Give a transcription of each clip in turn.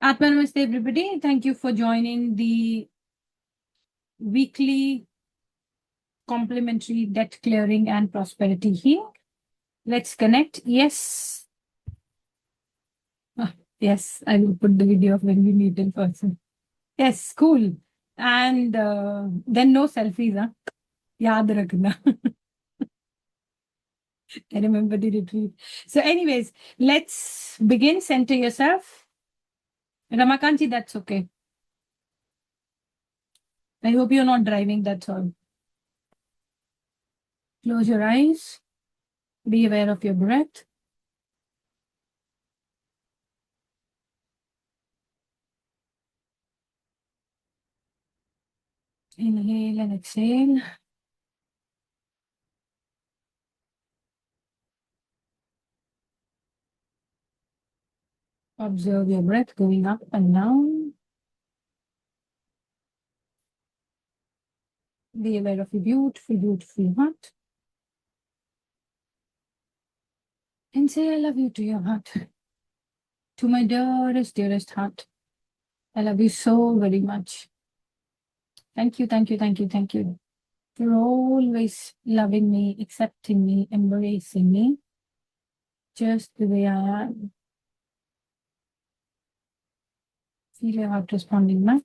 AdvaitaOneness, everybody. Thank you for joining the weekly complimentary debt clearing and prosperity here. Let's connect. Yes. Yes, I will put the video of when we meet in person. Yes, cool. And then no selfies, huh? Yaad rakhna. I remember the retreat. So anyways, let's begin. Center yourself. Ramakanti, that's okay. I hope you're not driving, that's all. Close your eyes. Be aware of your breath. Inhale and exhale. Observe your breath going up and down. Be aware of your beautiful, beautiful heart. And say, I love you to your heart. To my dearest, dearest heart. I love you so very much. Thank you, thank you, thank you, thank you for always loving me, accepting me, embracing me, just the way I am. Feel your heart responding back.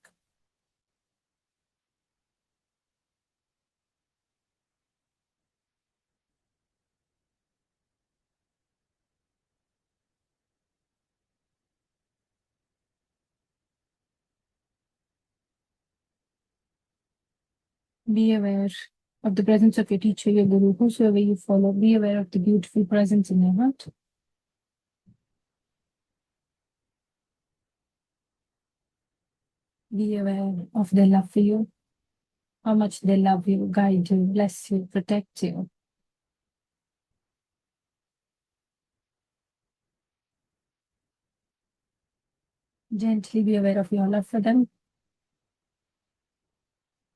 Be aware of the presence of your teacher, your guru, whosoever you follow. Be aware of the beautiful presence in your heart. Be aware of their love for you, how much they love you, guide you, bless you, protect you. Gently be aware of your love for them.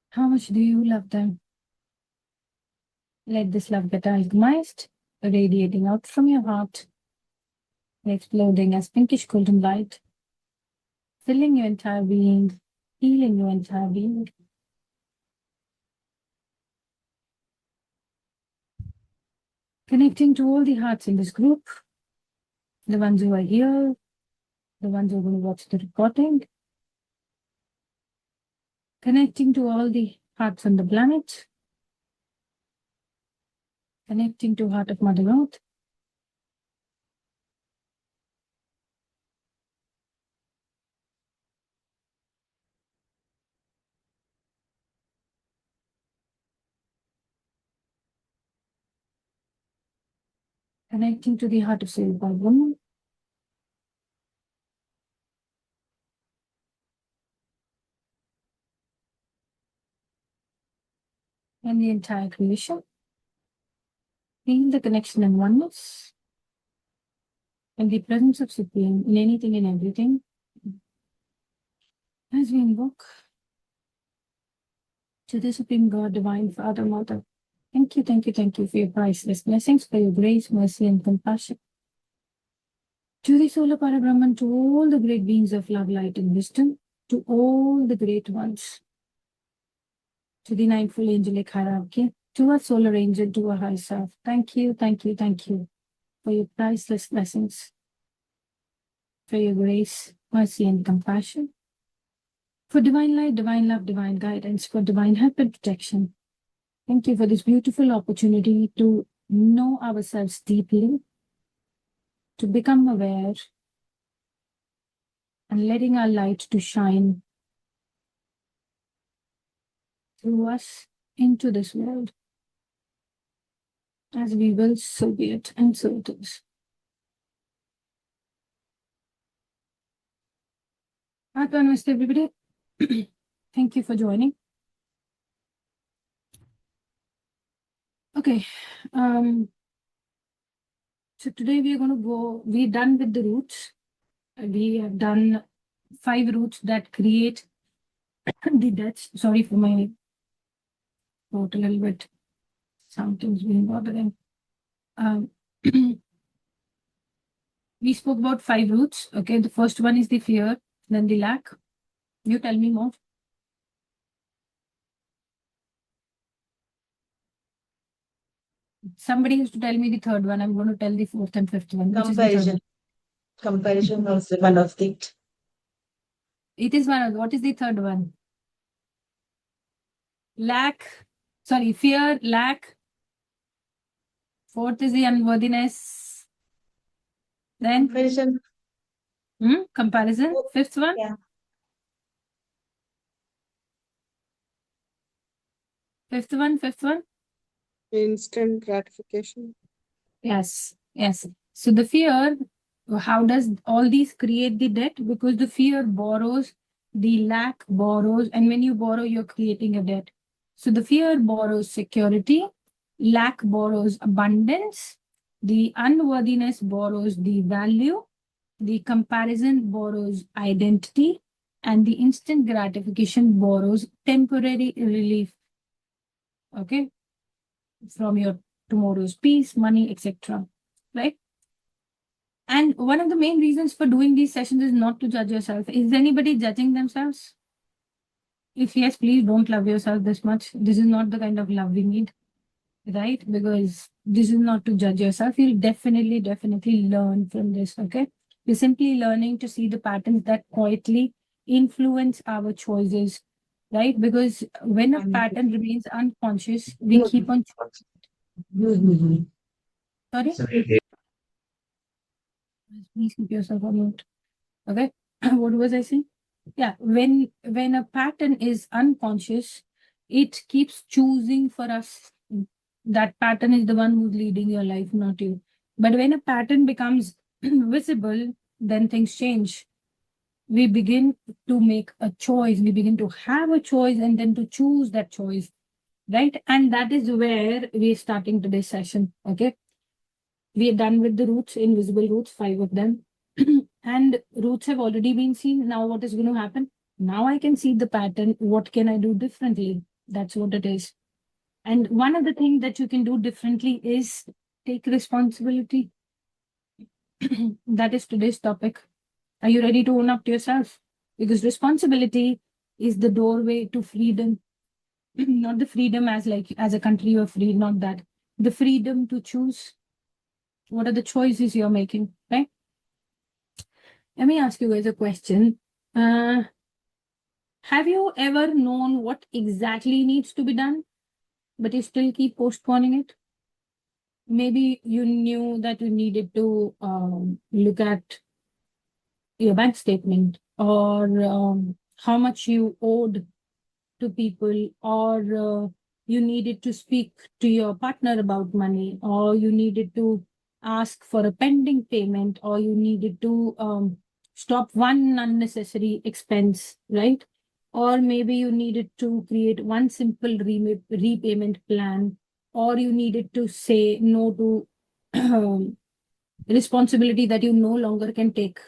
How much do you love them? Let this love get alchemized, radiating out from your heart, exploding as pinkish golden light, filling your entire being, healing your entire being. Connecting to all the hearts in this group, the ones who are here, the ones who are going to watch the recording, connecting to all the hearts on the planet, connecting to heart of Mother Earth, connecting to the heart of Soul by Woman, and the entire creation. Feel the connection and oneness and the presence of Supreme in anything and everything. As we invoke to the Supreme God, Divine Father, Mother, thank you, thank you, thank you for your priceless blessings, for your grace, mercy, and compassion. To the Solar Parabrahman, to all the great beings of love, light, and wisdom, to all the great ones, to the Ninefold Angelic Hierarchy, to our Solar Angel, to our High Self. Thank you, thank you, thank you for your priceless blessings, for your grace, mercy, and compassion, for divine light, divine love, divine guidance, for divine help and protection. Thank you for this beautiful opportunity to know ourselves deeply, to become aware, and letting our light to shine through us into this world. As we will, so be it, and so it is. AdvaitaOneness, everybody. Thank you for joining. Okay. So today we are going to go, we're done with the roots. We have done 5 roots that create the debts. Sorry for my throat a little bit. Something's been bothering. We spoke about 5 roots. Okay. The first one is the fear. Then the lack. You tell me more. Somebody has to tell me the third one. I'm going to tell the fourth and fifth one. Which is the third Comparison. one? Comparison was one of the It is one of, what is the third one? Lack. Sorry, fear, lack. Fourth is the unworthiness. Then comparison. comparison. Oh, Fifth one. yeah. Fifth one. Fifth one. Instant gratification. Yes. Yes. So the fear, how does all these create the debt? Because the fear borrows, the lack borrows, and when you borrow, you're creating a debt. So the fear borrows security, lack borrows abundance, the unworthiness borrows the value, the comparison borrows identity, and the instant gratification borrows temporary relief. Okay, from your tomorrow's peace, money, etc. Right? And one of the main reasons for doing these sessions is not to judge yourself. Is anybody judging themselves? If yes, please don't love yourself this much. This is not the kind of love we need, right? Because this is not to judge yourself. You'll definitely learn from this, okay? You're simply learning to see the patterns that quietly influence our choices, right? Because when a pattern remains unconscious, we keep on. Sorry? Please keep yourself on mute. Okay. What was I saying? Yeah, when a pattern is unconscious, it keeps choosing for us. That pattern is the one who's leading your life, not you. But when a pattern becomes visible, then things change. We begin to make a choice, we begin to have a choice, and then to choose that choice, right? And that is where we're starting today's session. Okay. We are done with the roots, invisible roots, 5 of them. And roots have already been seen. Now, what is going to happen? Now I can see the pattern. What can I do differently? That's what it is. And one of the things that you can do differently is take responsibility. That is today's topic. Are you ready to own up to yourself? Because responsibility is the doorway to freedom. Not the freedom as like as a country you're free, not that. The freedom to choose. What are the choices you're making, right? Let me ask you guys a question. Have you ever known what exactly needs to be done, but you still keep postponing it? Maybe you knew that you needed to look at your bank statement, or how much you owed to people, or you needed to speak to your partner about money, or you needed to ask for a pending payment, or you needed to stop one unnecessary expense, right? Or maybe you needed to create one simple repayment plan, or you needed to say no to responsibility that you no longer can take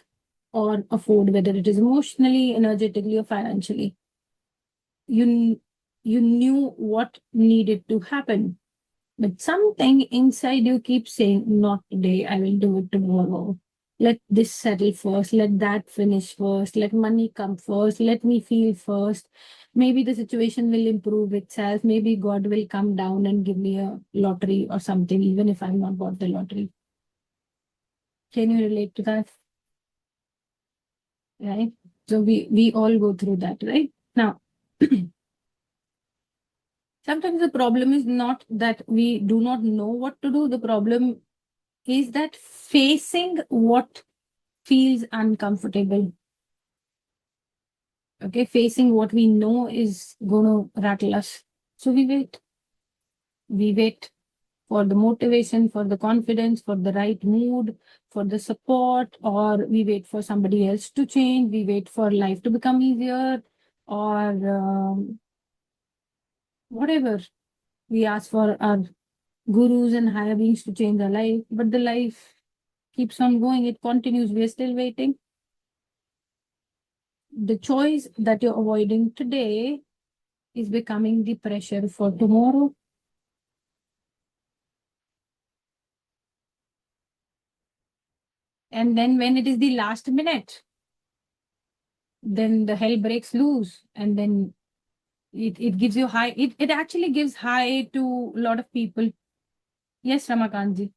or afford, whether it is emotionally, energetically, or financially. You knew what needed to happen, but something inside you keeps saying, not today, I will do it tomorrow. Let this settle first, let that finish first, let money come first, let me feel first. Maybe the situation will improve itself, maybe God will come down and give me a lottery or something, even if I'm not bought the lottery. Can you relate to that? Right? So we all go through that, right? Now, sometimes the problem is not that we do not know what to do. The problem is that facing what feels uncomfortable. Okay, facing what we know is going to rattle us. So we wait. We wait for the motivation, for the confidence, for the right mood, for the support, or we wait for somebody else to change. We wait for life to become easier, or whatever. We ask for our gurus and higher beings to change our life, but the life keeps on going, it continues, we're still waiting. The choice that you're avoiding today is becoming the pressure for tomorrow. And then when it is the last minute, then the hell breaks loose, and then it gives you high. It actually gives high to a lot of people. Yes, Ramakantji.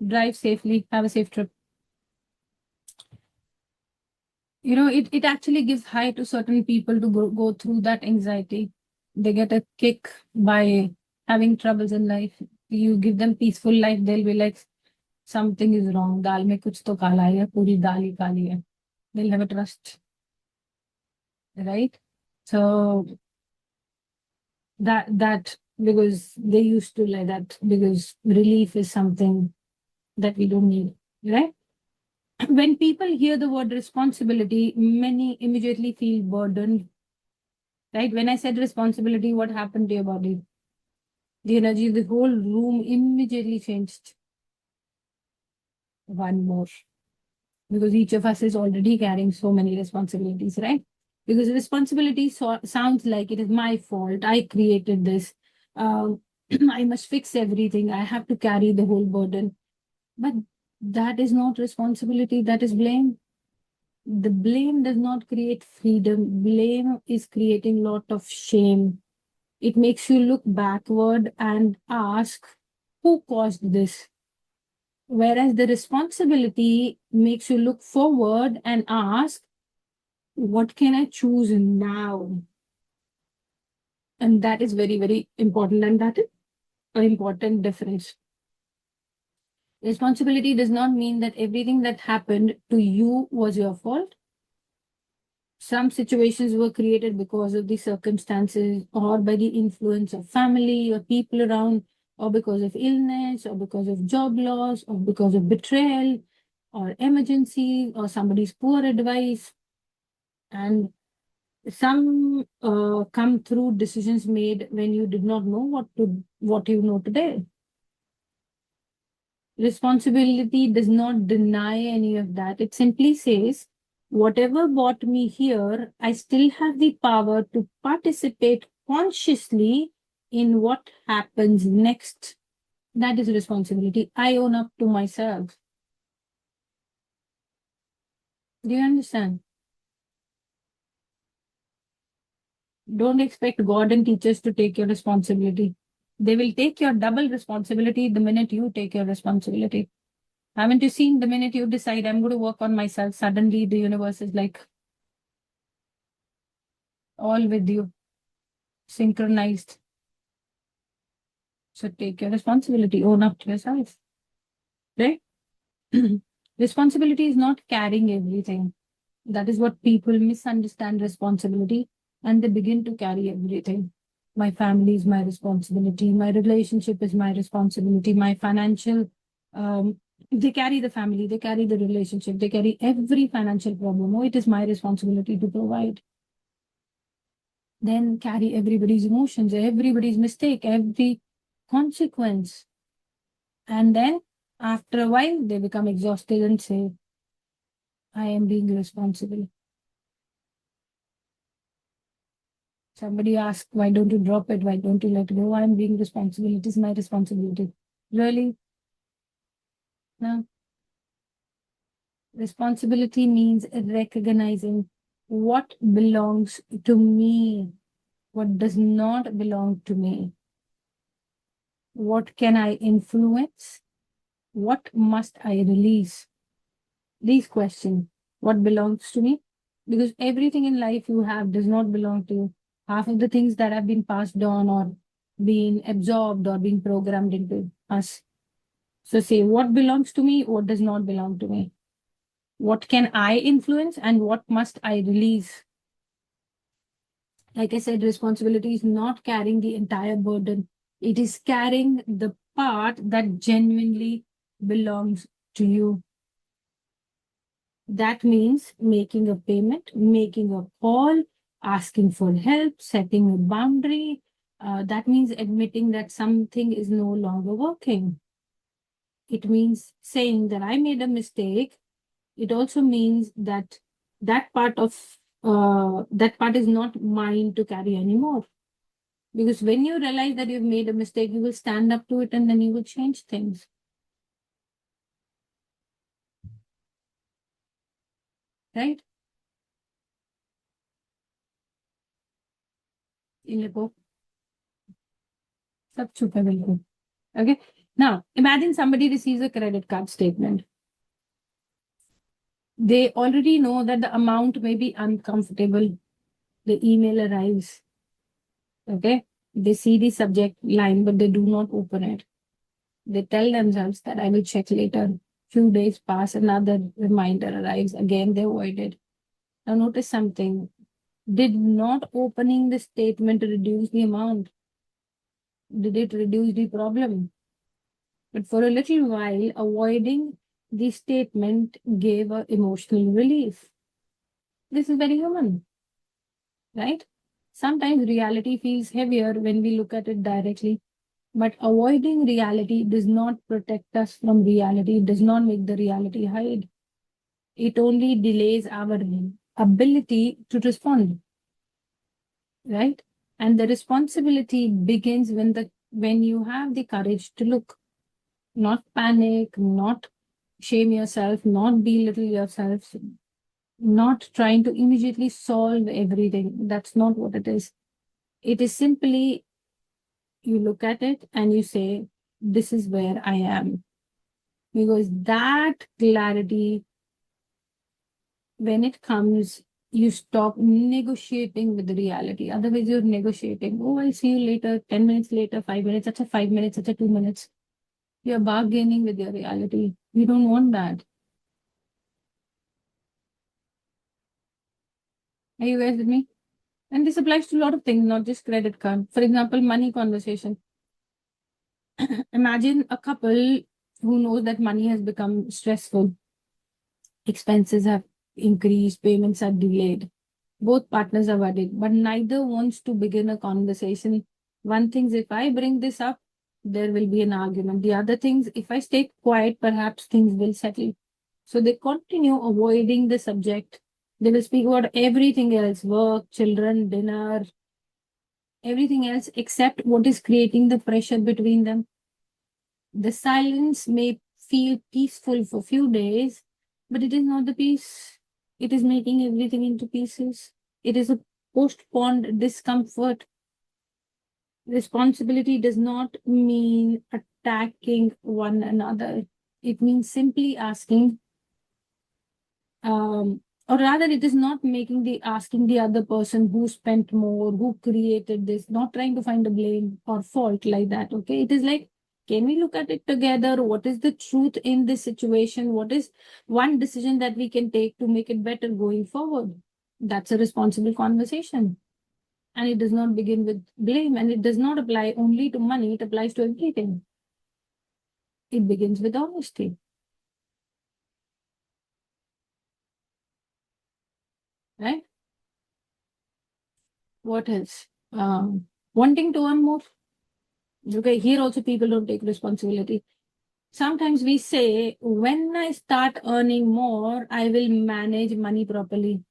Drive safely. Have a safe trip. You know, it actually gives high to certain people to go through that anxiety. They get a kick by having troubles in life. You give them peaceful life, they'll be like, something is wrong. Dal mein kuch to kala hai, puri dal hi kali hai. They'll have a trust, right? So that because they used to like that, because relief is something that we don't need, right? When people hear the word responsibility, many immediately feel burdened, right? When I said responsibility, what happened to your body? The energy of the whole room immediately changed. One more. Because each of us is already carrying so many responsibilities, right? Because responsibility sounds like it is my fault. I created this. Um, I must fix everything. I have to carry the whole burden. But that is not responsibility. That is blame. The blame does not create freedom. Blame is creating a lot of shame. It makes you look backward and ask, who caused this? Whereas the responsibility makes you look forward and ask, what can I choose now? And that is very, very important. And that is an important difference. Responsibility does not mean that everything that happened to you was your fault. Some situations were created because of the circumstances or by the influence of family or people around, or because of illness, or because of job loss, or because of betrayal, or emergency, or somebody's poor advice. And some come through decisions made when you did not know what you know today. Responsibility does not deny any of that. It simply says, whatever brought me here, I still have the power to participate consciously in what happens next. That is responsibility. I own up to myself. Do you understand? Don't expect God and teachers to take your responsibility. They will take your double responsibility the minute you take your responsibility. Haven't you seen, the minute you decide, I'm going to work on myself, suddenly the universe is like all with you, synchronized. So take your responsibility, own up to yourself, right? Responsibility is not carrying everything. That is what people misunderstand responsibility, and they begin to carry everything. My family is my responsibility. My relationship is my responsibility. My financial, they carry the family, they carry the relationship, they carry every financial problem. Oh, it is my responsibility to provide. Then carry everybody's emotions, everybody's mistake, every consequence. And then after a while, they become exhausted and say, I am being responsible. Somebody asks, why don't you drop it? Why don't you let go? I'm being responsible. It is my responsibility. Really? No. Responsibility means recognizing what belongs to me, what does not belong to me. What can I influence? What must I release? These questions. What belongs to me? Because everything in life you have does not belong to you. Half of the things that have been passed on or been absorbed or being programmed into us. So say, what belongs to me, what does not belong to me? What can I influence and what must I release? Like I said, responsibility is not carrying the entire burden. It is carrying the part that genuinely belongs to you. That means making a payment, making a call, asking for help, setting a boundary. That means admitting that something is no longer working. It means saying that I made a mistake. It also means that that part is not mine to carry anymore. Because when you realize that you've made a mistake, you will stand up to it and then you will change things. Right? इनको सब चुप है बिल्कुल. Okay. Now, imagine somebody receives a credit card statement. They already know that the amount may be uncomfortable. The email arrives. Okay. They see the subject line, but they do not open it. They tell themselves that I will check later. Few days pass, another reminder arrives. Again, they avoid it. Now, notice something. Did not opening the statement reduce the amount? Did it reduce the problem? But for a little while, avoiding the statement gave a emotional relief. This is very human, right? Sometimes reality feels heavier when we look at it directly, but avoiding reality does not protect us from reality. It does not make the reality hide. It only delays our ability to respond, right? And the responsibility begins when you have the courage to look, not panic, not shame yourself, not belittle yourself, not trying to immediately solve everything. That's not what it is. It is simply you look at it and you say, this is where I am. Because that clarity, when it comes, you stop negotiating with the reality. Otherwise, you're negotiating. Oh, I'll see you later, 10 minutes later, 5 minutes, such a 5 minutes, such a 2 minutes. You're bargaining with your reality. You don't want that. Are you guys with me? And this applies to a lot of things, not just credit card. For example, money conversation. Imagine a couple who knows that money has become stressful. Expenses have increased, payments are delayed. Both partners are worried, but neither wants to begin a conversation. One thinks if I bring this up, there will be an argument. The other thinks if I stay quiet, perhaps things will settle. So they continue avoiding the subject. They will speak about everything else, work, children, dinner, everything else except what is creating the pressure between them. The silence may feel peaceful for a few days, but it is not the peace. It is making everything into pieces. It is a postponed discomfort. Responsibility does not mean attacking one another. It means simply asking, or rather, it is not making the asking the other person who spent more, who created this, not trying to find a blame or fault like that. Okay. It is like, can we look at it together? What is the truth in this situation? What is one decision that we can take to make it better going forward? That's a responsible conversation. And it does not begin with blame, and it does not apply only to money, it applies to everything. It begins with honesty. Right? What else? Wanting to earn more. Okay, here also people don't take responsibility. Sometimes we say, when I start earning more, I will manage money properly.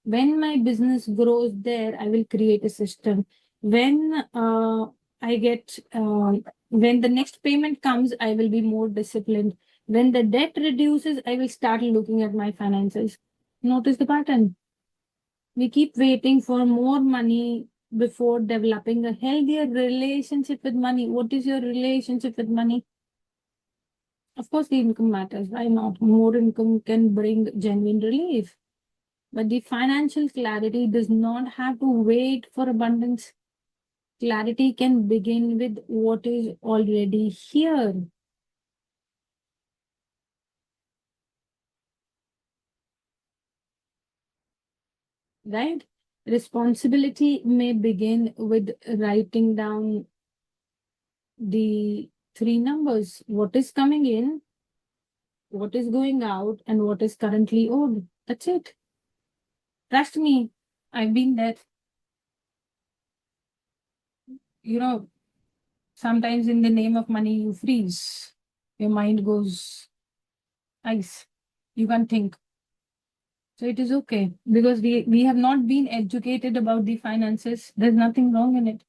When my business grows there, I will create a system. When I get, when the next payment comes, I will be more disciplined. When the debt reduces, I will start looking at my finances. Notice the pattern. We keep waiting for more money before developing a healthier relationship with money. What is your relationship with money? Of course, the income matters. Why not? More income can bring genuine relief. But the financial clarity does not have to wait for abundance. Clarity can begin with what is already here. Right? Responsibility may begin with writing down the three numbers: what is coming in, what is going out, and what is currently owed. That's it. Trust me, I've been there. You know, sometimes in the name of money, you freeze. Your mind goes ice. You can't think. So it is okay because we have not been educated about the finances. There's nothing wrong in it.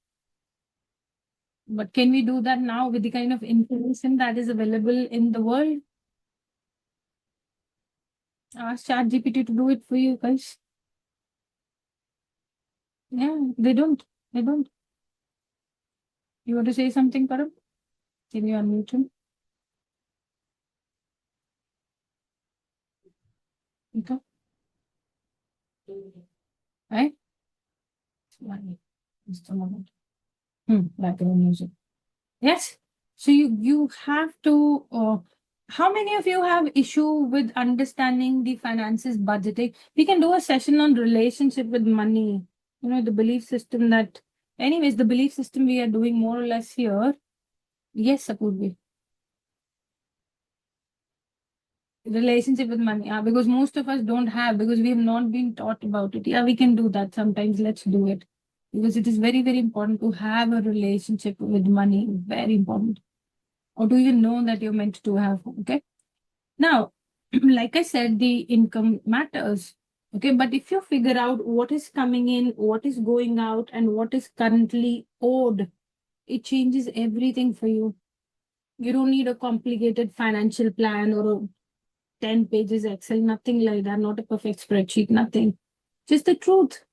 But can we do that now with the kind of information that is available in the world? Ask ChatGPT to do it for you guys. Yeah, they don't. They don't. You want to say something, Param? Can you unmute him? Okay. Right? Just a moment. Background music. Yes. So you have to. How many of you have issue with understanding the finances, budgeting? We can do a session on relationship with money. You know, the belief system that. Anyways, the belief system we are doing more or less here. Yes, Apurvi. Relationship with money. Because most of us don't have, because we have not been taught about it. Yeah, we can do that sometimes. Let's do it. Because it is very, very important to have a relationship with money. Very important. Or to even know that you're meant to have. Okay. Now, like I said, the income matters. Okay. But if you figure out what is coming in, what is going out, and what is currently owed, it changes everything for you. You don't need a complicated financial plan or a 10 pages Excel, nothing like that, not a perfect spreadsheet, nothing. Just the truth.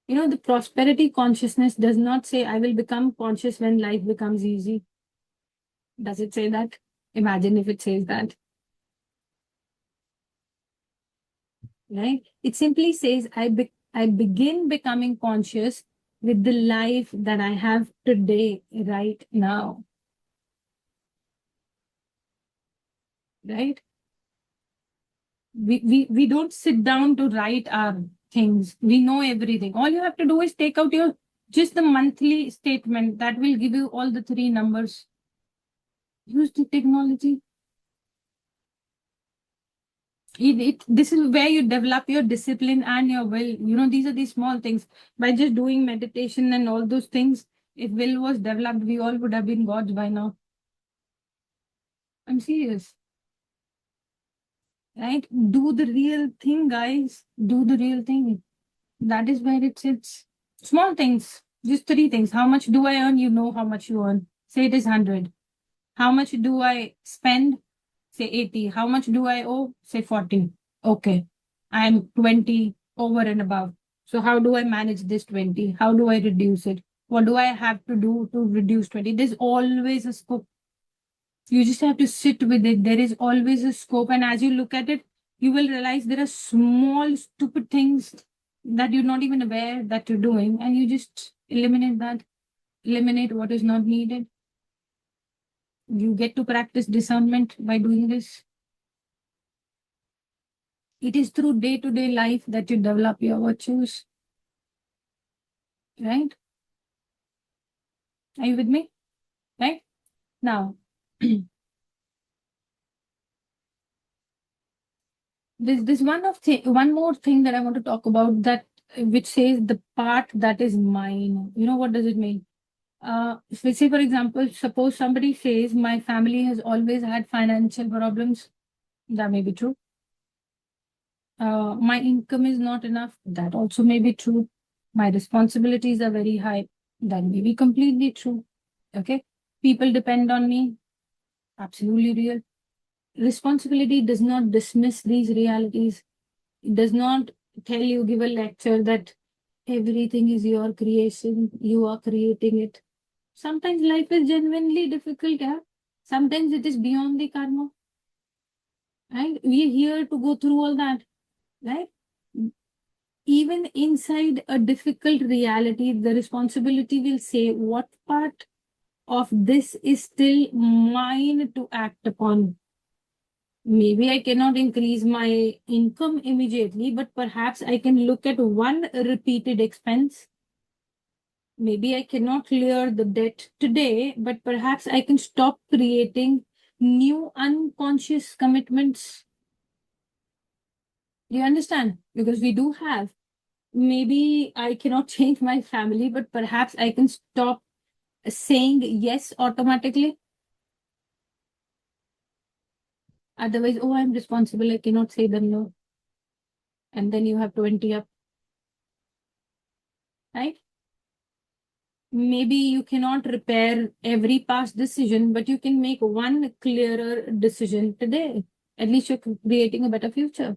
You know, the prosperity consciousness does not say, I will become conscious when life becomes easy. Does it say that? Imagine if it says that. Right? It simply says, I begin becoming conscious with the life that I have today, right now. Right? We don't sit down to write our things. We know everything. All you have to do is take out your just the monthly statement that will give you all the three numbers. Use the technology. This is where you develop your discipline and your will. You know, these are the small things. By just doing meditation and all those things, if will was developed, we all would have been gods by now. I'm serious. Right? Do the real thing, guys. Do the real thing. That is where it sits. Small things, just three things. How much do I earn? You know how much you earn. Say it is 100. How much do I spend? Say 80. How much do I owe? Say 40. Okay. I'm 20 over and above. So how do I manage this 20? How do I reduce it? What do I have to do to reduce 20? There's always a scope. You just have to sit with it. There is always a scope. And as you look at it, you will realize there are small, stupid things that you're not even aware that you're doing. And you just eliminate that, eliminate what is not needed. You get to practice discernment by doing this. It is through day-to-day life that you develop your virtues. Right? Are you with me? Right? Now, there's one more thing that I want to talk about, that which says the part that is mine. You know, what does it mean? Say for example, suppose somebody says my family has always had financial problems. That may be true. My income is not enough. That also may be true. My responsibilities are very high. That may be completely true. Okay. People depend on me. Absolutely real. Responsibility does not dismiss these realities. It does not tell you, give a lecture that everything is your creation, you are creating it. Sometimes life is genuinely difficult, yeah. Sometimes it is beyond the karma. Right? We are here to go through all that. Right? Even inside a difficult reality, the responsibility will say what part of this is still mine to act upon. Maybe I cannot increase my income immediately, but perhaps I can look at one repeated expense. Maybe I cannot clear the debt today, but perhaps I can stop creating new unconscious commitments. Do you understand? Because we do have. Maybe I cannot change my family, but perhaps I can stop saying yes automatically. Otherwise, oh, I'm responsible, I cannot say them no. And then you have 20 up. Right? Maybe you cannot repair every past decision, but you can make one clearer decision today. At least you're creating a better future.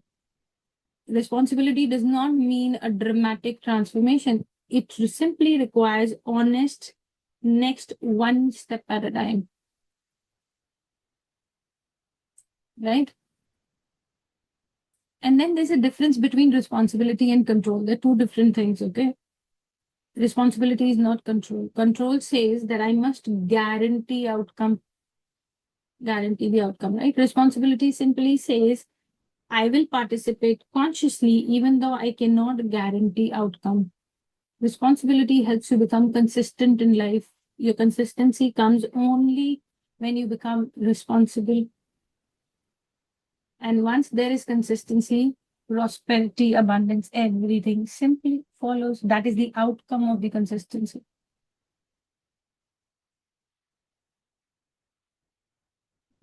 Responsibility does not mean a dramatic transformation. It simply requires honest next one step at a time. Right? And then there's a difference between responsibility and control. They're two different things, okay? Responsibility is not control. Control says that I must guarantee the outcome, right? Responsibility simply says I will participate consciously even though I cannot guarantee outcome. Responsibility helps you become consistent in life. Your consistency comes only when you become responsible. And once there is consistency, prosperity, abundance, everything simply follows. That is the outcome of the consistency.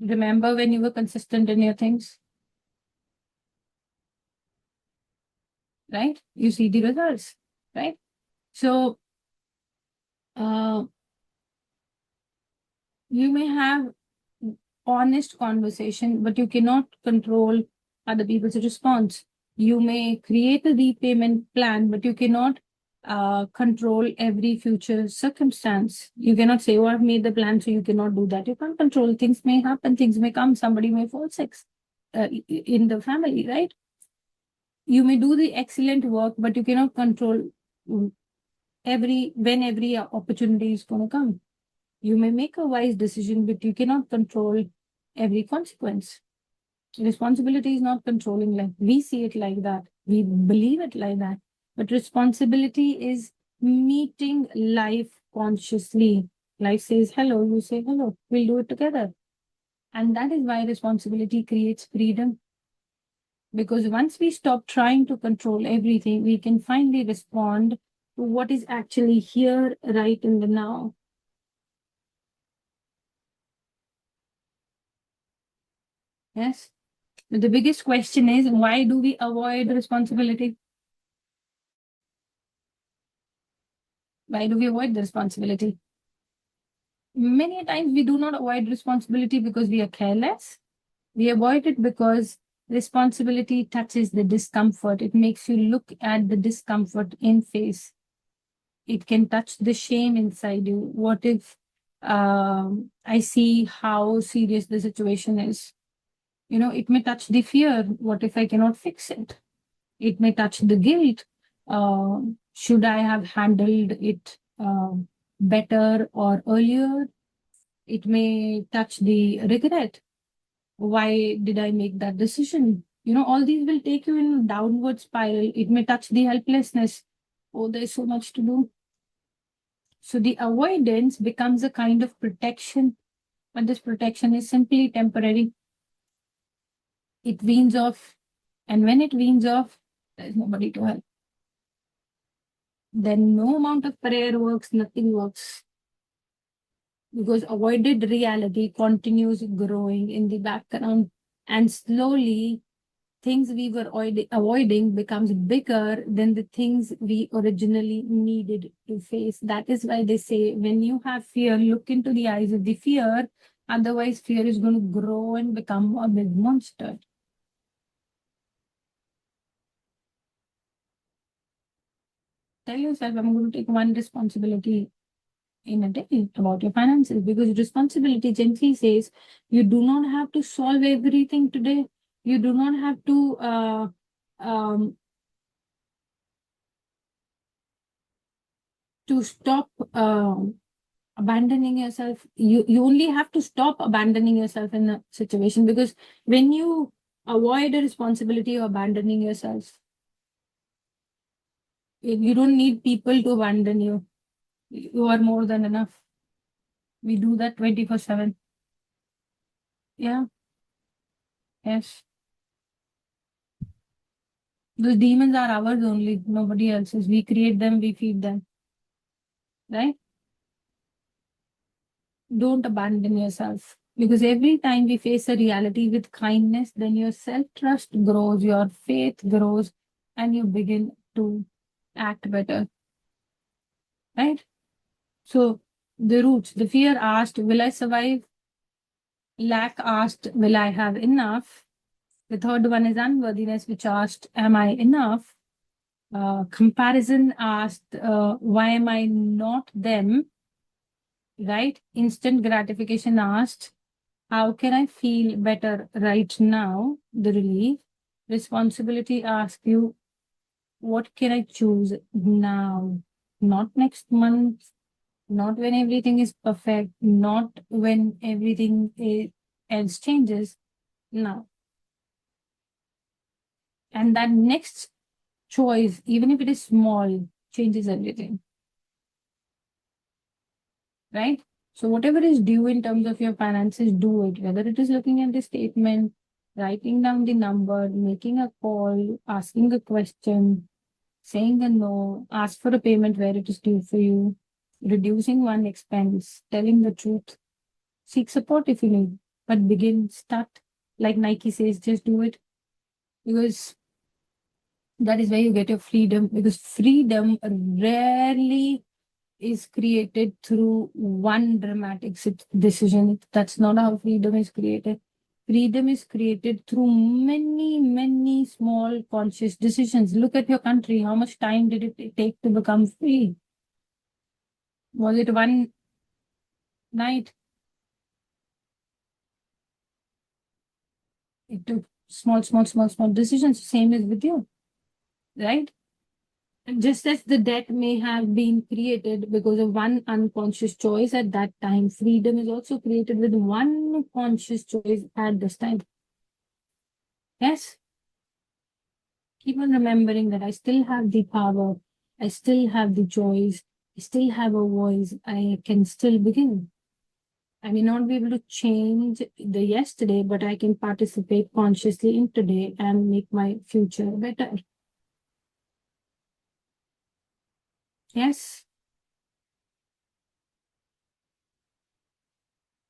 Remember when you were consistent in your things, right? You see the results, right? So, you may have honest conversation, but you cannot control other people's response. You may create a repayment plan, but you cannot control every future circumstance. You cannot say, oh, I've made the plan, so you cannot do that. You can't control. Things may happen, things may come, somebody may fall sick in the family, right? You may do the excellent work, but you cannot control when every opportunity is going to come. You may make a wise decision, but you cannot control every consequence. Responsibility is not controlling life. We see it like that. We believe it like that. But responsibility is meeting life consciously. Life says hello, you say hello. We'll do it together. And that is why responsibility creates freedom. Because once we stop trying to control everything, we can finally respond to what is actually here right in the now. Yes. But the biggest question is, why do we avoid responsibility? Why do we avoid the responsibility? Many times we do not avoid responsibility because we are careless. We avoid it because responsibility touches the discomfort. It makes you look at the discomfort in face. It can touch the shame inside you. What if I see how serious the situation is? You know, it may touch the fear. What if I cannot fix it? It may touch the guilt. Should I have handled it better or earlier? It may touch the regret. Why did I make that decision? You know, all these will take you in a downward spiral. It may touch the helplessness. Oh, there's so much to do. So the avoidance becomes a kind of protection, but this protection is simply temporary. It weans off, and when it weans off, there's nobody to help. Then no amount of prayer works, nothing works. Because avoided reality continues growing in the background, and slowly things we were avoiding becomes bigger than the things we originally needed to face. That is why they say, when you have fear, look into the eyes of the fear. Otherwise, fear is going to grow and become a big monster. Tell yourself, I'm going to take one responsibility in a day about your finances, because responsibility gently says you do not have to solve everything today. You do not have to stop abandoning yourself. You only have to stop abandoning yourself in a situation, because when you avoid a responsibility of abandoning yourself, you don't need people to abandon you. You are more than enough. We do that 24/7. Yeah. Yes. Those demons are ours only, nobody else's. We create them, we feed them. Right? Don't abandon yourself. Because every time we face a reality with kindness, then your self-trust grows, your faith grows, and you begin to act better. Right? So the roots, the fear asked, will I survive? Lack asked, will I have enough? The third one is unworthiness, which asked, am I enough? Comparison asked, why am I not them? right? Instant gratification asked, how can I feel better right now? The relief. Responsibility asks you, what can I choose now? Not next month, not when everything is perfect, not when else changes. Now. And that next choice, even if it is small, changes everything. Right? So whatever is due in terms of your finances, do it. Whether it is looking at the statement, writing down the number, making a call, asking a question, saying a no, ask for a payment where it is due for you, reducing one expense, telling the truth, seek support if you need, but begin, start. Like Nike says, just do it, because that is where you get your freedom, because freedom rarely is created through one dramatic decision. That's not how freedom is created. Freedom is created through many, many small conscious decisions. Look at your country. How much time did it take to become free? Was it one night? It took small decisions. Same as with you, right? Just as the debt may have been created because of one unconscious choice at that time, freedom is also created with one conscious choice at this time. Yes? Keep on remembering that I still have the power, I still have the choice, I still have a voice, I can still begin. I may not be able to change the yesterday, but I can participate consciously in today and make my future better. Yes?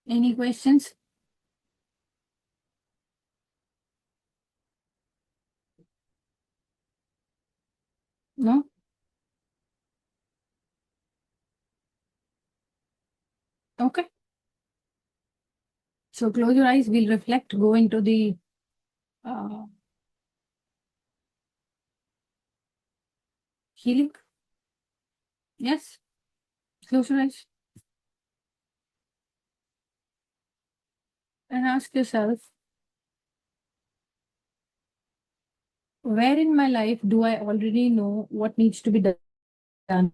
Any questions? No? Okay. So close your eyes, we'll reflect, go into the healing. Yes? Close your eyes and ask yourself, where in my life do I already know what needs to be done,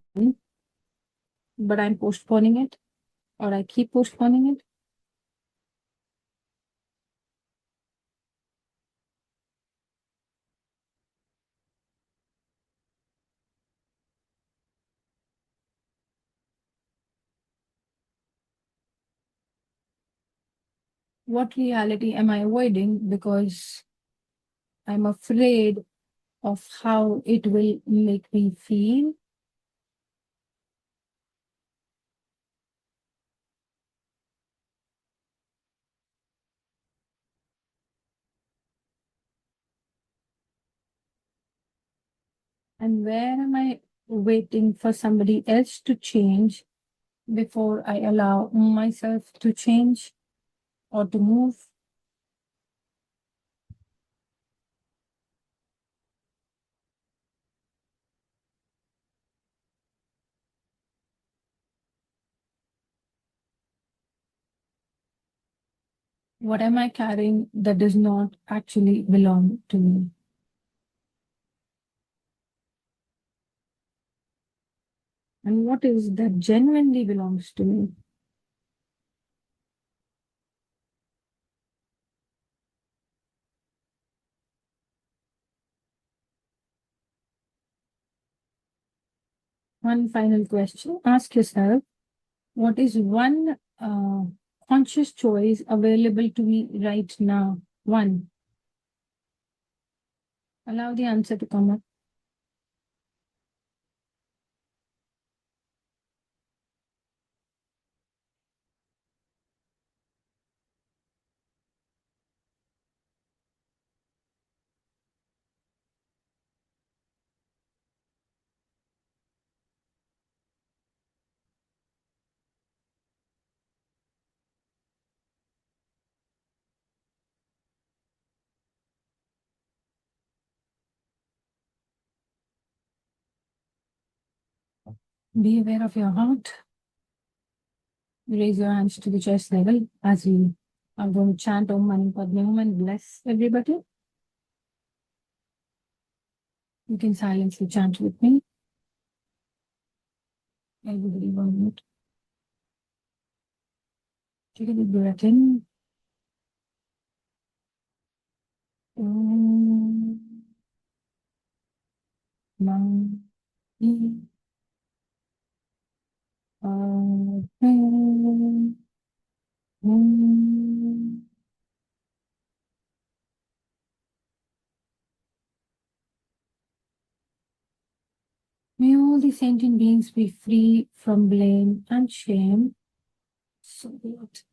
but I'm postponing it, or I keep postponing it? What reality am I avoiding because I'm afraid of how it will make me feel? And where am I waiting for somebody else to change before I allow myself to change or to move? What am I carrying that does not actually belong to me? And what is that genuinely belongs to me? One final question. Ask yourself, what is one conscious choice available to me right now? One. Allow the answer to come up. Be aware of your heart. Raise your hands to the chest level as we are going to chant Om Mani Padme Hum and bless everybody. You can silently chant with me. Everybody one minute. Take a deep breath in. Om Mani Padme Hum. May all the sentient beings be free from blame and shame. So be it.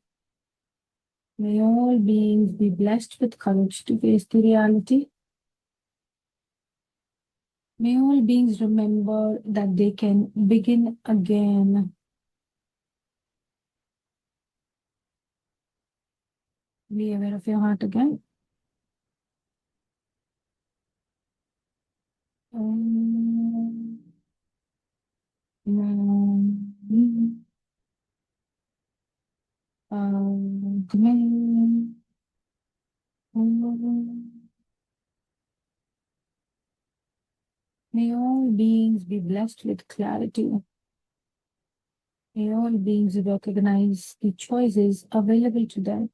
May all beings be blessed with courage to face the reality. May all beings remember that they can begin again. Be aware of your heart again. Om Mani Padme Hum. May all beings be blessed with clarity. May all beings recognize the choices available to them.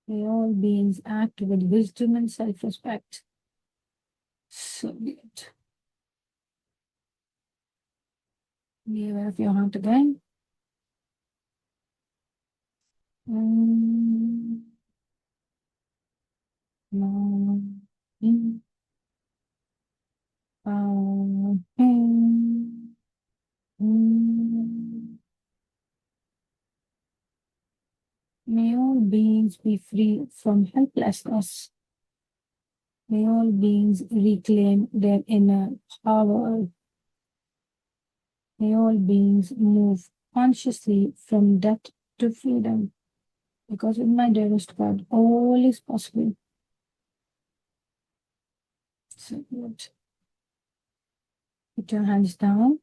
May all beings act with wisdom and self-respect. So be it. Be aware of your heart again. Om Mani Padme Hum. May all beings be free from helplessness. May all beings reclaim their inner power. May all beings move consciously from death to freedom. Because with my dearest God, all is possible. So good. Put your hands down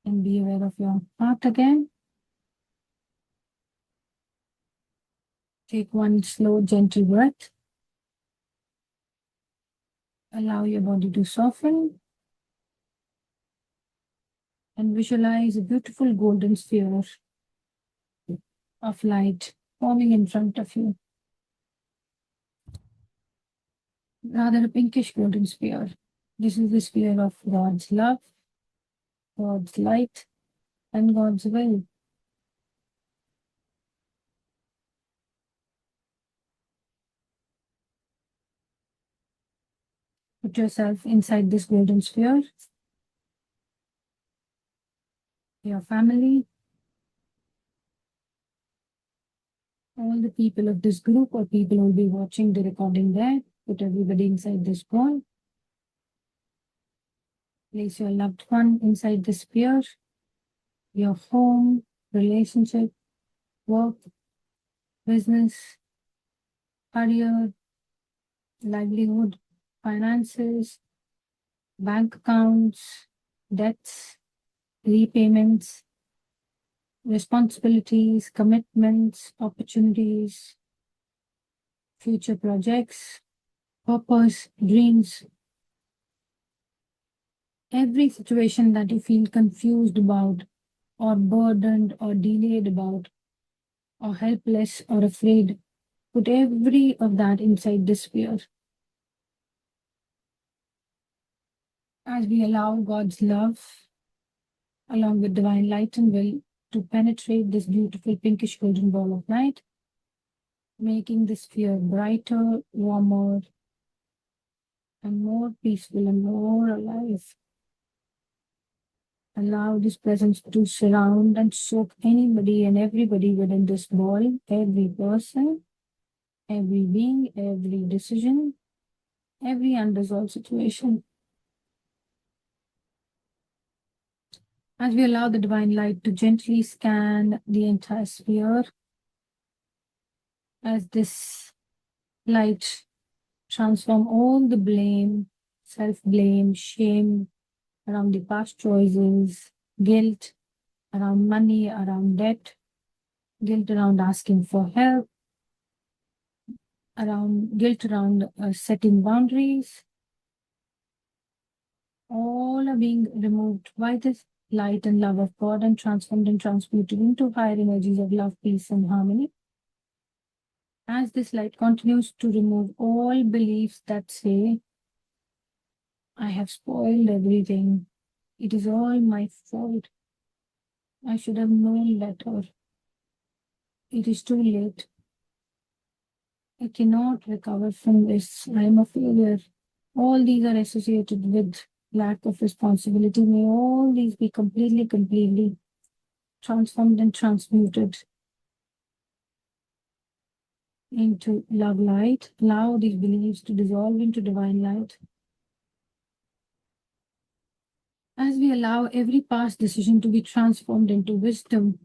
and be aware of your heart again. Take one slow, gentle breath. Allow your body to soften. And visualize a beautiful golden sphere of light forming in front of you. Rather a pinkish golden sphere. This is the sphere of God's love, God's light, and God's will. Put yourself inside this golden sphere. Your family, all the people of this group or people who will be watching the recording there. Put everybody inside this ball. Place your loved one inside the sphere. Your home, relationship, work, business, career, livelihood, finances, bank accounts, debts, repayments, responsibilities, commitments, opportunities, future projects, purpose, dreams. Every situation that you feel confused about, or burdened, or delayed about, or helpless, or afraid, put every of that inside this sphere. As we allow God's love, along with divine light and will, to penetrate this beautiful pinkish golden ball of light, making the sphere brighter, warmer, and more peaceful and more alive. Allow this presence to surround and soak anybody and everybody within this ball, every person, every being, every decision, every unresolved situation. As we allow the divine light to gently scan the entire sphere, as this light transform all the blame, self-blame, shame around the past choices, guilt, around money, around debt, guilt around asking for help, around guilt around setting boundaries, all are being removed by this light and love of God and transformed and transmuted into higher energies of love, peace, and harmony. As this light continues to remove all beliefs that say, I have spoiled everything, it is all my fault, I should have known better, it is too late, I cannot recover from this, I am a failure. All these are associated with lack of responsibility. May all these be completely transformed and transmuted into love light. Allow these beliefs to dissolve into divine light. As we allow every past decision to be transformed into wisdom,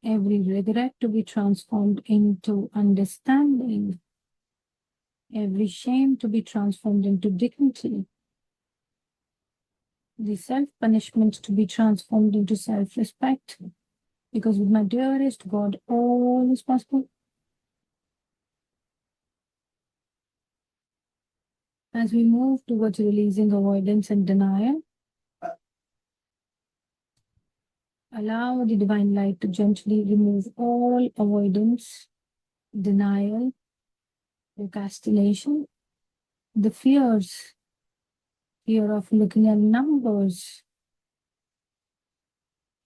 every regret to be transformed into understanding, every shame to be transformed into dignity, the self-punishment to be transformed into self-respect, because with my dearest God, all is possible. As we move towards releasing avoidance and denial, allow the divine light to gently remove all avoidance, denial, procrastination, the fears, fear of looking at numbers,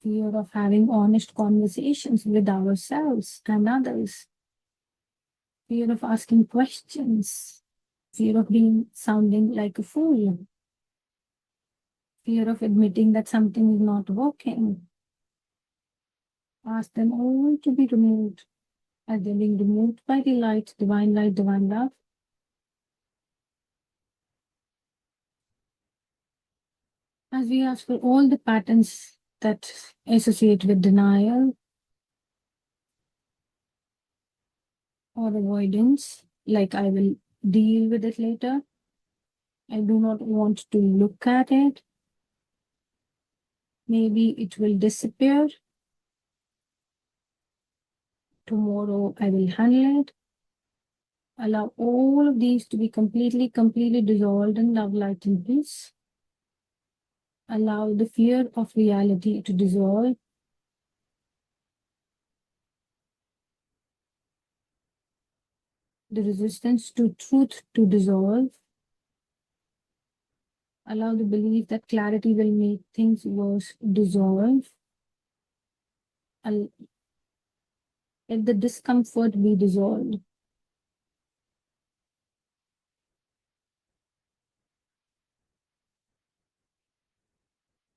fear of having honest conversations with ourselves and others, fear of asking questions, fear of sounding like a fool, fear of admitting that something is not working. Ask them all to be removed. As they're being removed by the light, divine love, as we ask for all the patterns that associate with denial or avoidance, like I will deal with it later, I do not want to look at it, maybe it will disappear, tomorrow I will handle it. Allow all of these to be completely dissolved in love, light, and peace. Allow the fear of reality to dissolve. The resistance to truth to dissolve. Allow the belief that clarity will make things worse dissolve. Let the discomfort be dissolved.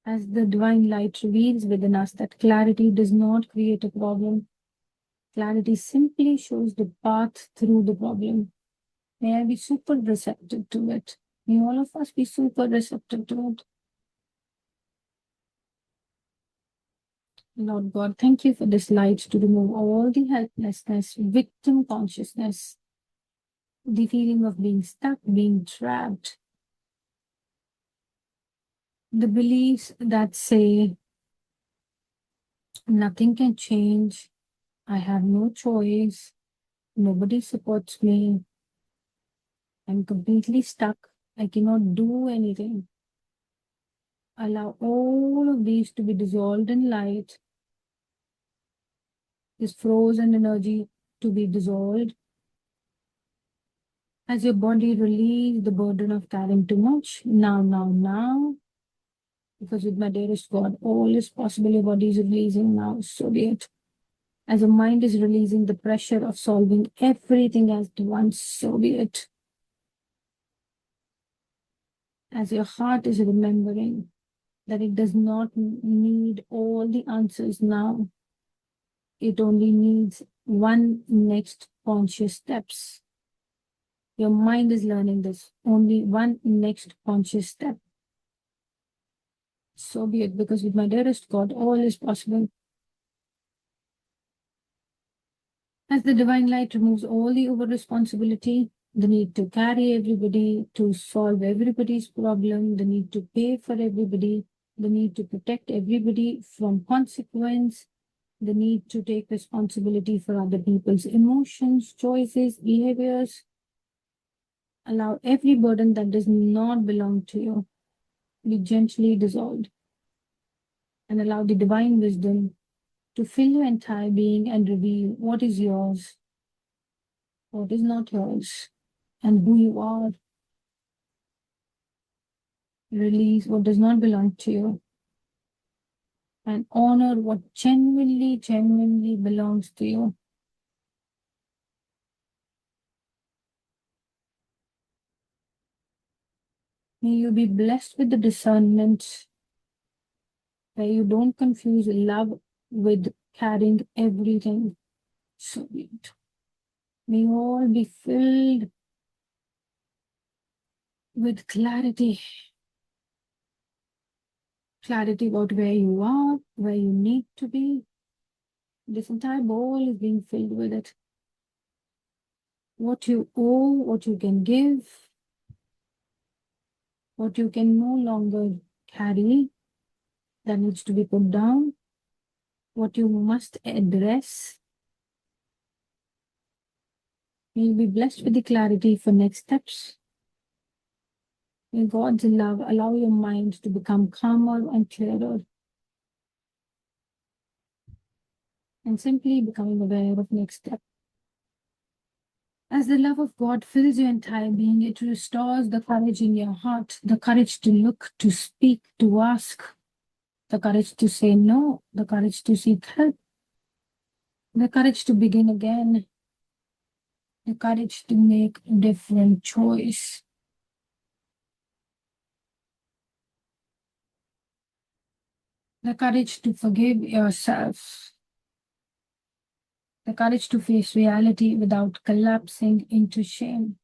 As the divine light reveals within us that clarity does not create a problem. Clarity simply shows the path through the problem. May I be super receptive to it. May all of us be super receptive to it. Lord God, thank you for this light to remove all the helplessness, victim consciousness, the feeling of being stuck, being trapped, the beliefs that say nothing can change, I have no choice, nobody supports me, I'm completely stuck, I cannot do anything. Allow all of these to be dissolved in light, this frozen energy to be dissolved. As your body release the burden of carrying too much, now, because with my dearest God, all is possible, your body is releasing now, so be it. As your mind is releasing the pressure of solving everything at once, so be it. As your heart is remembering that it does not need all the answers now, it only needs one next conscious steps. Your mind is learning this, only one next conscious step. So be it, because with my dearest God, all is possible. As the divine light removes all the over responsibility, the need to carry everybody, to solve everybody's problem, the need to pay for everybody, the need to protect everybody from consequence, the need to take responsibility for other people's emotions, choices, behaviors. Allow every burden that does not belong to you be gently dissolved, and allow the divine wisdom to fill your entire being and reveal what is yours, what is not yours, and who you are. Release what does not belong to you and honor what genuinely belongs to you. May you be blessed with the discernment where you don't confuse love with carrying everything. So be it. May you all be filled with clarity. Clarity about where you are, where you need to be. This entire bowl is being filled with it. What you owe, what you can give, what you can no longer carry, that needs to be put down, what you must address. May you be blessed with the clarity for next steps. May God's love allow your mind to become calmer and clearer. And simply becoming aware of next step. As the love of God fills your entire being, it restores the courage in your heart, the courage to look, to speak, to ask, the courage to say no, the courage to seek help, the courage to begin again, the courage to make a different choice. The courage to forgive yourself. The courage to face reality without collapsing into shame.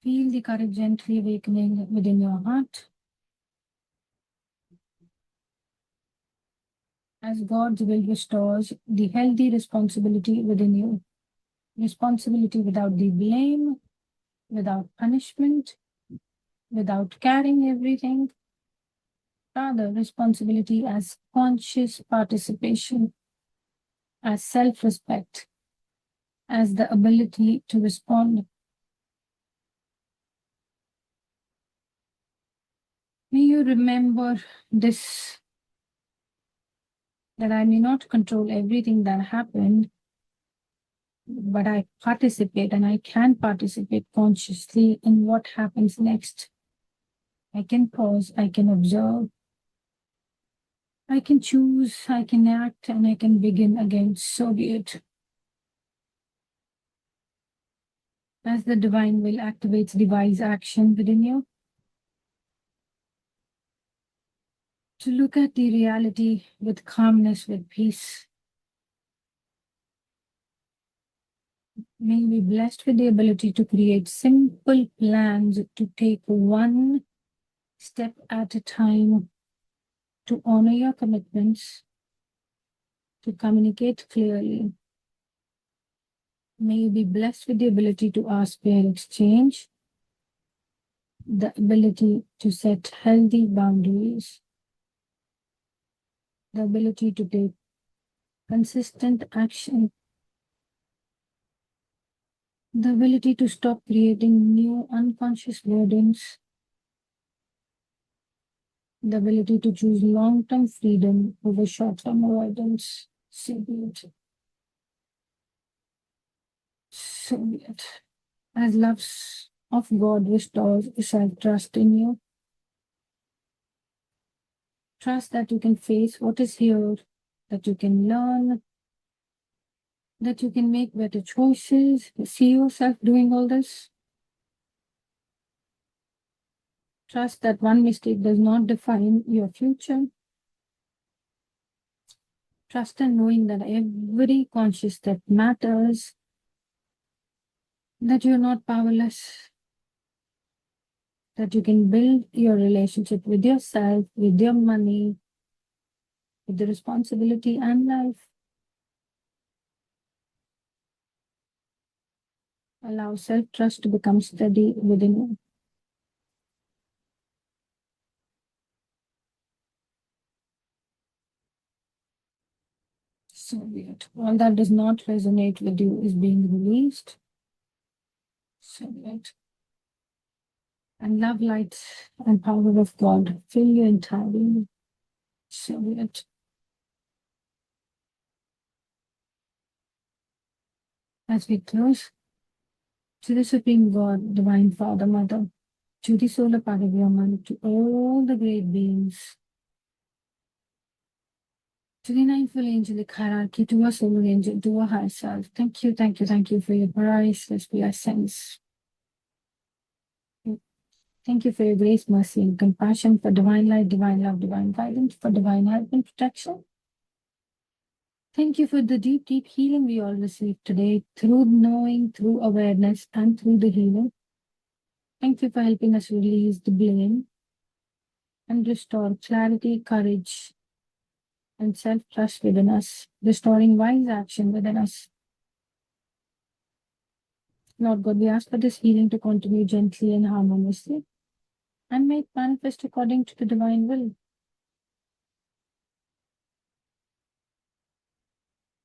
Feel the courage gently awakening within your heart. As God's will restores the healthy responsibility within you. Responsibility without the blame, without punishment, without carrying everything. Rather, responsibility as conscious participation, as self-respect, as the ability to respond. May you remember this, that I may not control everything that happened, but I participate and I can participate consciously in what happens next. I can pause, I can observe, I can choose, I can act, and I can begin again. So be it. As the divine will activates device action within you, to look at the reality with calmness, with peace. May you be blessed with the ability to create simple plans to take one step at a time, to honor your commitments, to communicate clearly. May you be blessed with the ability to ask fair exchange, the ability to set healthy boundaries, the ability to take consistent action, the ability to stop creating new unconscious burdens, the ability to choose long-term freedom over short-term avoidance. So be it. So be it. As love of God restores self-trust in you, trust that you can face what is here, that you can learn, that you can make better choices. See yourself doing all this. Trust that one mistake does not define your future. Trust in knowing that every conscious step matters, that you're not powerless, that you can build your relationship with yourself, with your money, with the responsibility and life. Allow self-trust to become steady within you. So weird. All that does not resonate with you is being released. So weird. And love, light, and power of God fill you entirely. So weird. As we close, to the Supreme God, Divine Father, Mother, to the solar part of your mind, to all the great beings, to the ninthfold angelic hierarchy, to our solar angel, to our higher self. Thank you, thank you, thank you for your priceless blessings. Thank you for your grace, mercy, and compassion, for divine light, divine love, divine guidance, for divine help and protection. Thank you for the deep, deep healing we all received today through knowing, through awareness, and through the healing. Thank you for helping us release the blame and restore clarity, courage, and self-trust within us, restoring wise action within us. Lord God, we ask for this healing to continue gently and harmoniously, and may it manifest according to the divine will.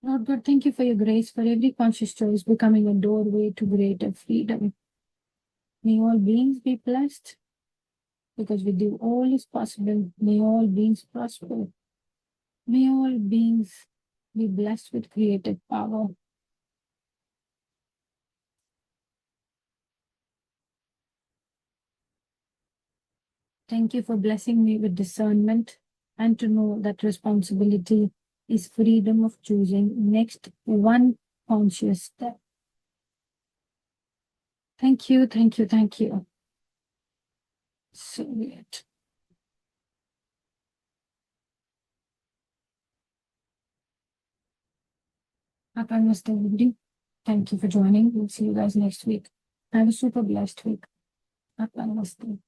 Lord God, thank you for your grace, for every conscious choice becoming a doorway to greater freedom. May all beings be blessed, because with you all is possible. May all beings prosper. May all beings be blessed with creative power. Thank you for blessing me with discernment and to know that responsibility is freedom of choosing next one conscious step. Thank you, thank you, thank you. So weird. Happy Namaste, everybody. Thank you for joining. We'll see you guys next week. Have a super blessed week. Happy Namaste.